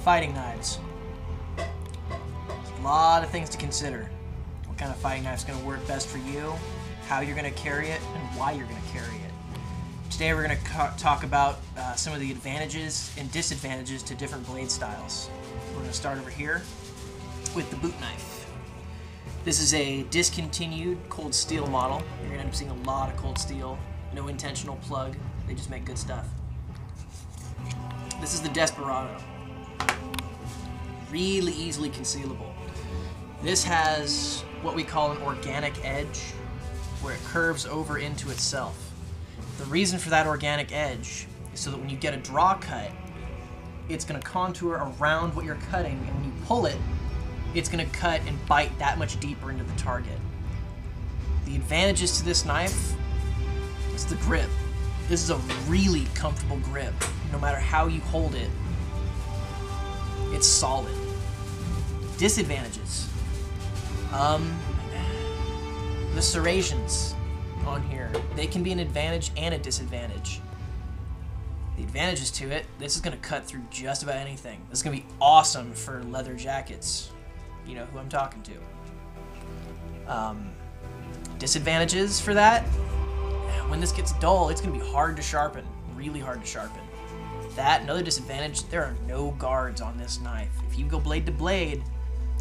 fighting knives. A lot of things to consider. What kind of fighting knife is going to work best for you, how you're going to carry it, and why you're going to carry it. Today we're going to talk about some of the advantages and disadvantages to different blade styles. We're going to start over here with the boot knife. This is a discontinued cold steel model. You're going to end up seeing a lot of cold steel, no intentional plug. They just make good stuff. This is the Desperado. Really easily concealable. This has what we call an organic edge, where it curves over into itself. The reason for that organic edge is so that when you get a draw cut, it's going to contour around what you're cutting, and when you pull it, it's going to cut and bite that much deeper into the target. The advantages to this knife is the grip. This is a really comfortable grip. No matter how you hold it, it's solid. Disadvantages. The serrations on here, they can be an advantage and a disadvantage. The advantages to it, this is going to cut through just about anything. This is going to be awesome for leather jackets. You know who I'm talking to. Disadvantages for that, when this gets dull, it's going to be hard to sharpen, really hard to sharpen. That, another disadvantage, there are no guards on this knife. If you go blade to blade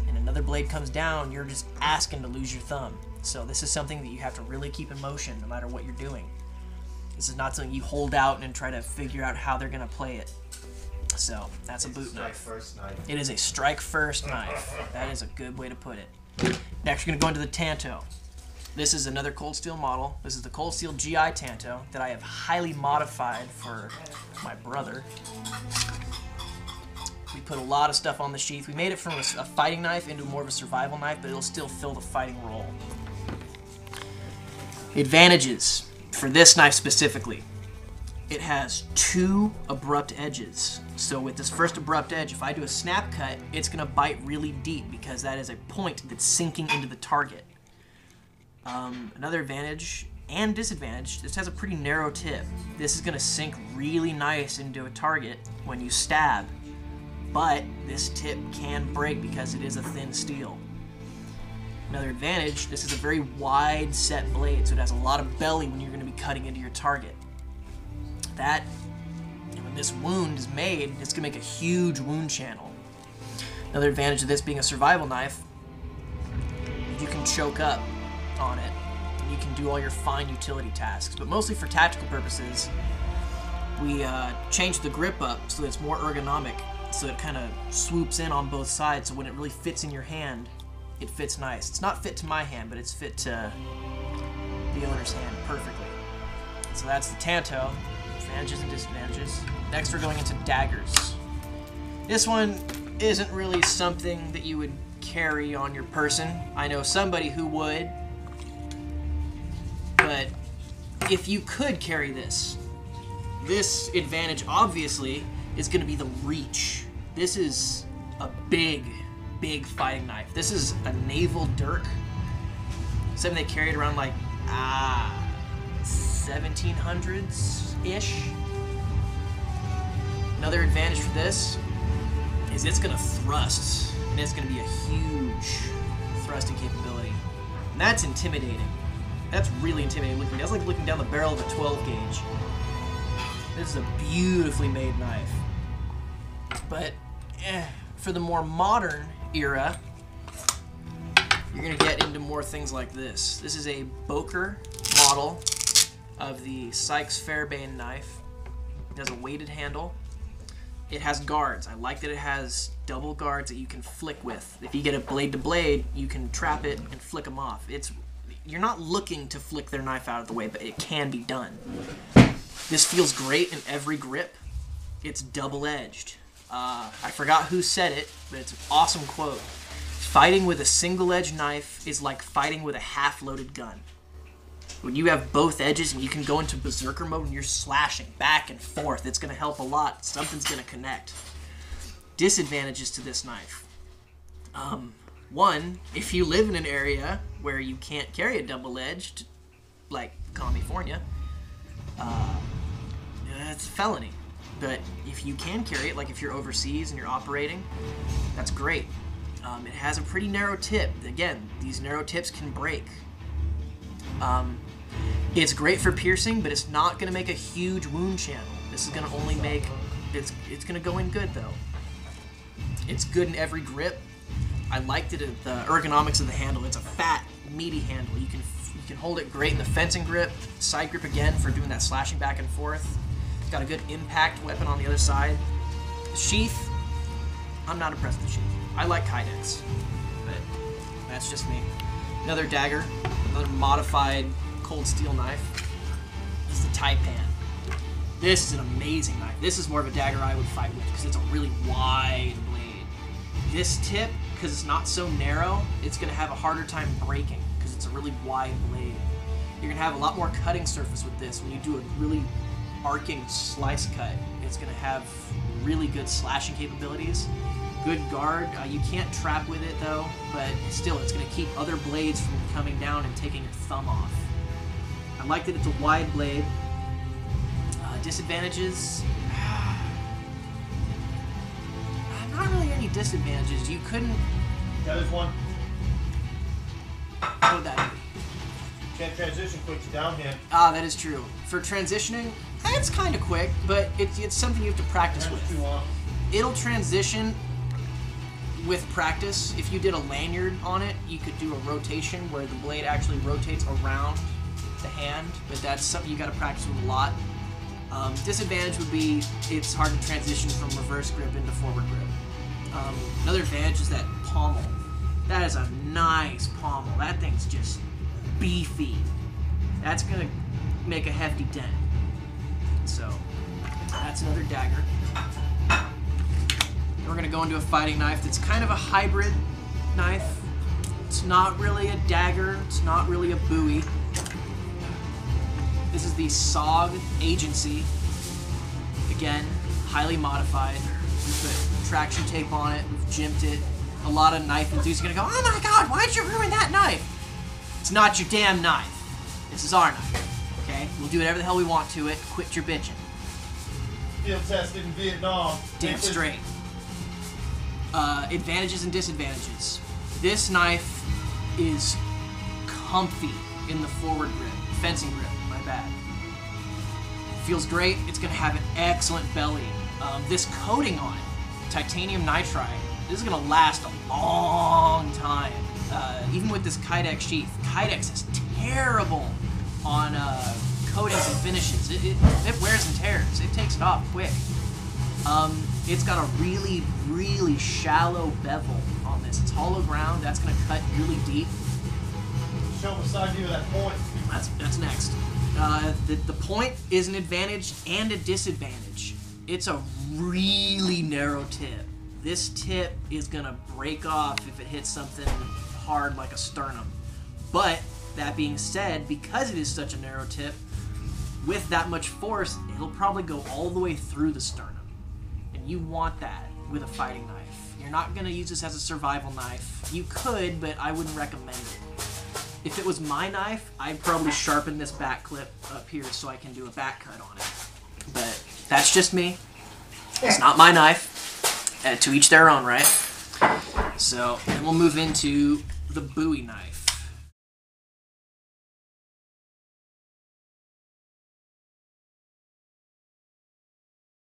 and another blade comes down, you're just asking to lose your thumb. So this is something that you have to really keep in motion no matter what you're doing. This is not something you hold out and try to figure out how they're going to play it. So that's a boot knife. First knife. It is a strike first knife. That is a good way to put it. Next we're going to go into the Tanto. This is another cold steel model. This is the Cold Steel GI Tanto that I have highly modified for my brother. We put a lot of stuff on the sheath. We made it from a fighting knife into more of a survival knife, but it'll still fill the fighting role. Advantages for this knife specifically. It has two abrupt edges. So with this first abrupt edge, if I do a snap cut, it's going to bite really deep because that is a point that's sinking into the target. Another advantage and disadvantage, this has a pretty narrow tip. This is going to sink really nice into a target when you stab, but this tip can break because it is a thin steel. Another advantage, this is a very wide set blade, so it has a lot of belly when you're going to be cutting into your target. That, when this wound is made, it's going to make a huge wound channel. Another advantage of this being a survival knife, you can choke up on it. You can do all your fine utility tasks, but mostly for tactical purposes, we changed the grip up so that it's more ergonomic, so it kind of swoops in on both sides, so when it really fits in your hand, it fits nice. It's not fit to my hand, but it's fit to the owner's hand perfectly. So that's the Tanto. Advantages and disadvantages. Next we're going into daggers. This one isn't really something that you would carry on your person. I know somebody who would, but if you could carry this advantage obviously is going to be the reach. This is a big fighting knife. This is a naval dirk. Something they carried around like 1700s-ish. Another advantage for this is it's going to thrust, and it's going to be a huge thrusting capability. And that's intimidating. That's really intimidating looking. That's like looking down the barrel of a 12 gauge. This is a beautifully made knife. But for the more modern era, you're going to get into more things like this. This is a Boker model of the Sykes-Fairbairn knife. It has a weighted handle. It has guards. I like that it has double guards that you can flick with. If you get a blade to blade, you can trap it and flick them off. You're not looking to flick their knife out of the way, but it can be done. This feels great in every grip. It's double-edged. I forgot who said it, but it's an awesome quote. Fighting with a single-edged knife is like fighting with a half-loaded gun. When you have both edges and you can go into berserker mode and you're slashing back and forth, it's going to help a lot. Something's going to connect. Disadvantages to this knife. One, if you live in an area where you can't carry a double-edged, like California, it's a felony. but if you can carry it, like if you're overseas and you're operating, that's great. It has a pretty narrow tip. Again, these narrow tips can break. It's great for piercing, but it's not going to make a huge wound channel. This is going to only make, it's going to go in good though. It's good in every grip. I liked it at the ergonomics of the handle. It's a fat, meaty handle. You can hold it great in the fencing grip, side grip again for doing that slashing back and forth. It's got a good impact weapon on the other side. The sheath, I'm not impressed with the sheath. I like Kydex, but that's just me. Another dagger, another modified cold steel knife. This is the Taipan. This is an amazing knife. This is more of a dagger I would fight with because it's a really wide blade. This tip, because it's not so narrow, it's going to have a harder time breaking because it's a really wide blade. You're going to have a lot more cutting surface with this. When you do a really arcing slice cut, it's going to have really good slashing capabilities. Good guard. You can't trap with it though, but still it's going to keep other blades from coming down and taking your thumb off. I like that it's a wide blade. Disadvantages? Not really any disadvantages. You couldn't... There's one. What would that be? Can't transition quick to downhand. Ah, that is true. For transitioning, it's kind of quick, but it's something you have to practice with. Too long. It'll transition with practice. If you did a lanyard on it, you could do a rotation where the blade actually rotates around the hand, but that's something you got to practice with a lot. Disadvantage would be it's hard to transition from reverse grip into forward grip. Another advantage is that pommel. That is a nice pommel. That thing's just beefy. That's going to make a hefty dent. So, that's another dagger. We're going to go into a fighting knife that's kind of a hybrid knife. It's not really a dagger. It's not really a bowie. This is the SOG Agency. Again, highly modified. We put traction tape on it. We've gymped it. A lot of knife enthusiasts are going to go, oh my god, why'd you ruin that knife? It's not your damn knife. This is our knife. Okay? We'll do whatever the hell we want to it. Quit your bitching. Field tested in Vietnam. Damn straight. Advantages and disadvantages. This knife is comfy in the forward grip, fencing grip, my bad. Feels great. It's going to have an excellent belly. This coating on it, titanium nitride, this is going to last a long time. Even with this Kydex sheath, Kydex is terrible on coatings and finishes. It wears and tears. It takes it off quick. It's got a really, really shallow bevel on this. It's hollow ground. That's going to cut really deep. Show the side view of that point. That's next. The point is an advantage and a disadvantage. It's a really narrow tip. This tip is going to break off if it hits something hard like a sternum. But, that being said, because it is such a narrow tip, with that much force, it'll probably go all the way through the sternum. And you want that with a fighting knife. You're not going to use this as a survival knife. You could, but I wouldn't recommend it. If it was my knife, I'd probably sharpen this back clip up here so I can do a back cut on it. But that's just me. It's not my knife. To each their own, right? So, then we'll move into the Bowie knife.